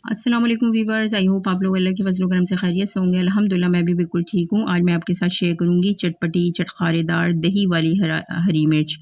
अस्सलाम वालेकुम viewers, I hope आप लोग अल्लाह के फजल करम से खैरियत से होंगे। अल्हम्दुलिल्लाह मैं भी बिल्कुल ठीक हूँ। आज मैं आपके साथ शेयर करूँगी चटपटी चटखारेदार दही वाली हरी मिर्च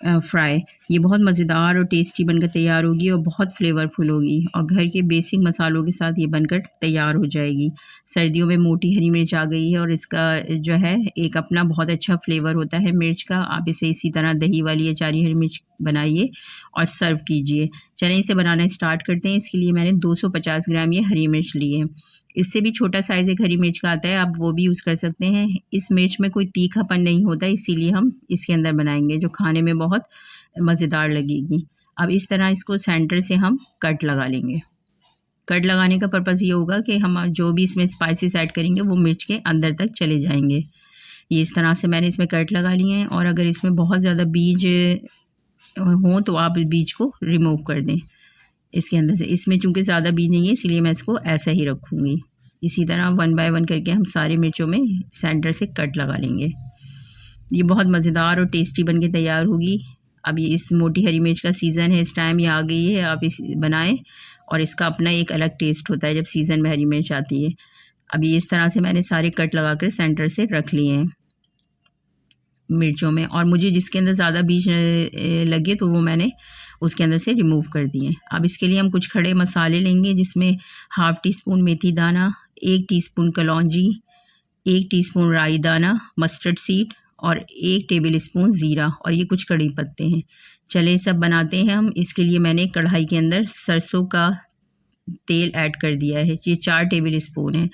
फ्राई। ये बहुत मज़ेदार और टेस्टी बनकर तैयार होगी और बहुत फ्लेवरफुल होगी और घर के बेसिक मसालों के साथ ये बनकर तैयार हो जाएगी। सर्दियों में मोटी हरी मिर्च आ गई है और इसका जो है एक अपना बहुत अच्छा फ्लेवर होता है मिर्च का। आप इसे इसी तरह दही वाली अचारी हरी मिर्च बनाइए और सर्व कीजिए। चलें इसे बनाना स्टार्ट करते हैं। इसके लिए मैंने 250 ग्राम ये हरी मिर्च ली है। इससे भी छोटा साइज़ एक हरी मिर्च का आता है, आप वो भी यूज़ कर सकते हैं। इस मिर्च में कोई तीखापन नहीं होता, इसीलिए हम इसके अंदर बनाएंगे जो खाने में बहुत मज़ेदार लगेगी। अब इस तरह इसको सेंटर से हम कट लगा लेंगे। कट लगाने का पर्पज़ ये होगा कि हम जो भी इसमें स्पाइसेस ऐड करेंगे वो मिर्च के अंदर तक चले जाएंगे। ये इस तरह से मैंने इसमें कट लगा लिए हैं और अगर इसमें बहुत ज़्यादा बीज हों तो आप बीज को रिमूव कर दें इसके अंदर से। इसमें चूँकि ज़्यादा बीज नहीं है इसीलिए मैं इसको ऐसा ही रखूँगी। इसी तरह 1 बाय 1 करके हम सारे मिर्चों में सेंटर से कट लगा लेंगे। ये बहुत मज़ेदार और टेस्टी बनके तैयार होगी। अब ये इस मोटी हरी मिर्च का सीज़न है, इस टाइम ये आ गई है, आप इस बनाएं और इसका अपना एक अलग टेस्ट होता है जब सीज़न में हरी मिर्च आती है। अभी इस तरह से मैंने सारे कट लगा कर सेंटर से रख लिए हैं मिर्चों में, और मुझे जिसके अंदर ज़्यादा बीज लगे तो वो मैंने उसके अंदर से रिमूव कर दिए। अब इसके लिए हम कुछ खड़े मसाले लेंगे जिसमें 1/2 टीस्पून मेथी दाना, 1 टीस्पून कलौंजी, 1 टीस्पून राई दाना, मस्टर्ड सीड और 1 टेबल स्पून ज़ीरा और ये कुछ कड़ी पत्ते हैं। चले सब बनाते हैं हम। इसके लिए मैंने कढ़ाई के अंदर सरसों का तेल ऐड कर दिया है, ये 4 टेबल स्पून है।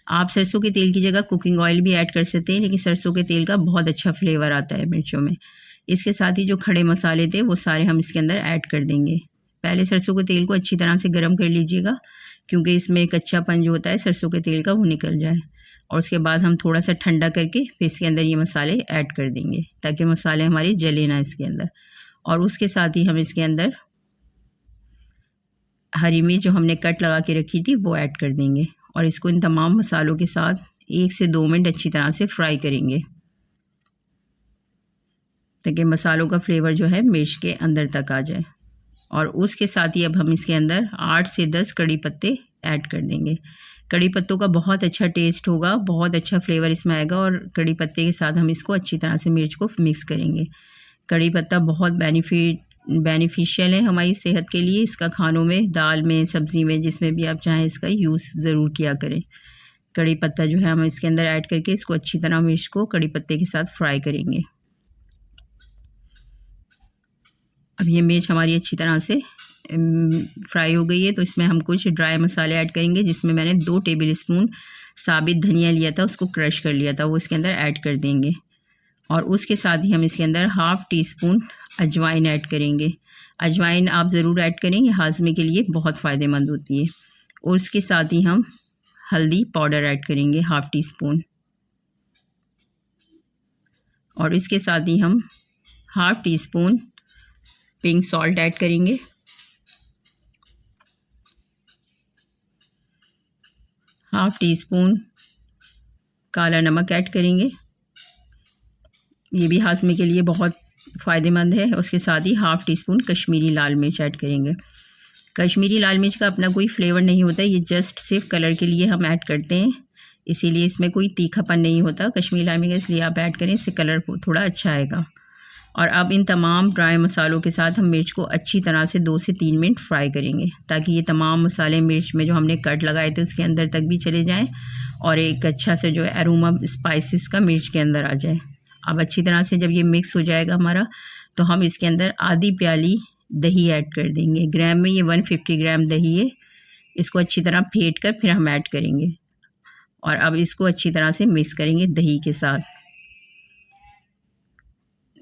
आप सरसों के तेल की जगह कुकिंग ऑयल भी ऐड कर सकते हैं, लेकिन सरसों के तेल का बहुत अच्छा फ्लेवर आता है मिर्चों में। इसके साथ ही जो खड़े मसाले थे वो सारे हम इसके अंदर ऐड कर देंगे। पहले सरसों के तेल को अच्छी तरह से गर्म कर लीजिएगा क्योंकि इसमें कच्चापन जो होता है सरसों के तेल का वो निकल जाए, और उसके बाद हम थोड़ा सा ठंडा करके फिर इसके अंदर ये मसाले ऐड कर देंगे ताकि मसाले हमारे जले ना इसके अंदर। और उसके साथ ही हम इसके अंदर हरी मिर्च जो हमने कट लगा के रखी थी वो ऐड कर देंगे और इसको इन तमाम मसालों के साथ 1 से 2 मिनट अच्छी तरह से फ्राई करेंगे ताकि मसालों का फ्लेवर जो है मिर्च के अंदर तक आ जाए। और उसके साथ ही अब हम इसके अंदर 8 से 10 कड़ी पत्ते ऐड कर देंगे। कड़ी पत्तों का बहुत अच्छा टेस्ट होगा, बहुत अच्छा फ्लेवर इसमें आएगा और कड़ी पत्ते के साथ हम इसको अच्छी तरह से मिर्च को मिक्स करेंगे। कड़ी पत्ता बहुत बेनिफिशियल है हमारी सेहत के लिए। इसका खानों में, दाल में, सब्ज़ी में, जिसमें भी आप चाहें इसका यूज़ ज़रूर किया करें। कड़ी पत्ता जो है हम इसके अंदर ऐड करके इसको अच्छी तरह मिर्च को कड़ी पत्ते के साथ फ्राई करेंगे। अब ये मिर्च हमारी अच्छी तरह से फ्राई हो गई है तो इसमें हम कुछ ड्राई मसाले ऐड करेंगे जिसमें मैंने 2 टेबल स्पून साबित धनिया लिया था, उसको क्रश कर लिया था, वो इसके अंदर ऐड कर देंगे। और उसके साथ ही हम इसके अंदर 1/2 टीस्पून अजवाइन ऐड करेंगे। अजवाइन आप ज़रूर ऐड करें, ये हाजमे के लिए बहुत फ़ायदेमंद होती है। और उसके साथ ही हम हल्दी पाउडर ऐड करेंगे 1/2 टीस्पून, और इसके साथ ही हम 1/2 टीस्पून पिंक सॉल्ट ऐड करेंगे। 1/2 टीस्पून काला नमक ऐड करेंगे, ये भी हाजमे के लिए बहुत फ़ायदेमंद है। उसके साथ ही 1/2 टीस्पून कश्मीरी लाल मिर्च ऐड करेंगे। कश्मीरी लाल मिर्च का अपना कोई फ्लेवर नहीं होता, ये जस्ट सिर्फ कलर के लिए हम ऐड करते हैं, इसीलिए इसमें कोई तीखापन नहीं होता कश्मीरी लाल मिर्च, इसलिए आप ऐड करें, इससे कलर थोड़ा अच्छा आएगा। और अब इन तमाम ड्राई मसालों के साथ हम मिर्च को अच्छी तरह से 2 से 3 मिनट फ्राई करेंगे ताकि ये तमाम मसाले मिर्च में जो हमने कट लगाए थे उसके अंदर तक भी चले जाएँ और एक अच्छा से जो है अरोमा स्पाइसेस का मिर्च के अंदर आ जाए। अब अच्छी तरह से जब ये मिक्स हो जाएगा हमारा तो हम इसके अंदर आधी प्याली दही ऐड कर देंगे। ग्राम में ये 150 ग्राम दही है, इसको अच्छी तरह फेंट कर फिर हम ऐड करेंगे और अब इसको अच्छी तरह से मिक्स करेंगे दही के साथ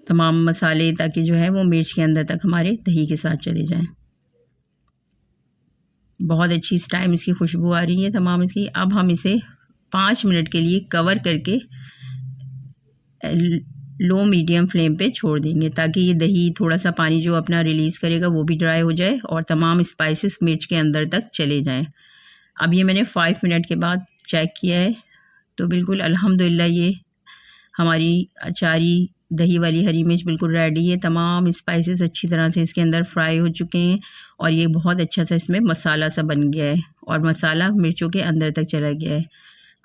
तमाम मसाले, ताकि जो है वो मिर्च के अंदर तक हमारे दही के साथ चले जाएं। बहुत अच्छी इस टाइम इसकी खुशबू आ रही है तमाम इसकी। अब हम इसे 5 मिनट के लिए कवर करके लो मीडियम फ्लेम पे छोड़ देंगे ताकि ये दही थोड़ा सा पानी जो अपना रिलीज़ करेगा वो भी ड्राई हो जाए और तमाम स्पाइसेस मिर्च के अंदर तक चले जाएं। अब ये मैंने 5 मिनट के बाद चेक किया है तो बिल्कुल अल्हम्दुलिल्लाह ये हमारी अचारी दही वाली हरी मिर्च बिल्कुल रेडी है। तमाम स्पाइसेस अच्छी तरह से इसके अंदर फ्राई हो चुके हैं और ये बहुत अच्छा सा इसमें मसाला सा बन गया है और मसाला मिर्चों के अंदर तक चला गया है।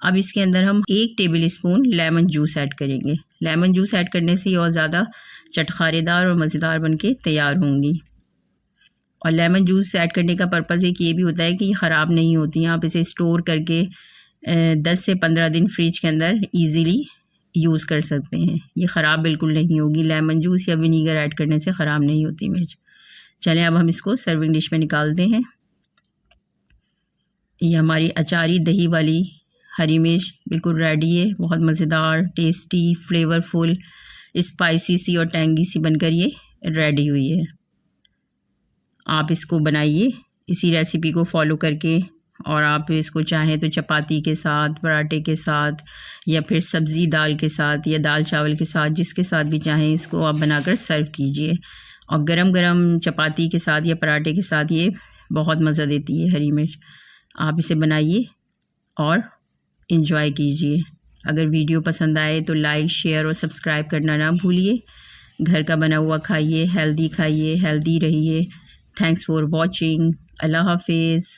अब इसके अंदर हम 1 table spoon lemon juice add करेंगे। लेमन जूस ऐड करने से ये और ज़्यादा चटखारेदार और मज़ेदार बन के तैयार होंगी। और लेमन जूस ऐड करने का पर्पज़ एक ये भी होता है कि ये ख़राब नहीं होती हैं। आप इसे स्टोर करके 10 से 15 दिन फ्रिज के अंदर ईज़िली यूज़ कर सकते हैं। ये ख़राब बिल्कुल नहीं होगी। लेमन जूस या विनीगर ऐड करने से ख़राब नहीं होती मिर्च। चलें अब हम इसको सर्विंग डिश में निकालते हैं। ये हमारी अचारी दही वाली हरी मिर्च बिल्कुल रेडी है। बहुत मज़ेदार, टेस्टी, फ्लेवरफुल, स्पाइसी सी और टैंगी सी बनकर ये रेडी हुई है। आप इसको बनाइए इसी रेसिपी को फॉलो करके, और आप इसको चाहें तो चपाती के साथ, पराठे के साथ, या फिर सब्ज़ी दाल के साथ, या दाल चावल के साथ, जिसके साथ भी चाहें इसको आप बनाकर सर्व कीजिए। और गरम गरम चपाती के साथ या पराठे के साथ ये बहुत मज़ा देती है हरी मिर्च। आप इसे बनाइए और इन्जॉय कीजिए। अगर वीडियो पसंद आए तो लाइक, शेयर और सब्सक्राइब करना ना भूलिए। घर का बना हुआ खाइए, हेल्दी रहिए। Thanks for watching. अल्लाह हाफिज़।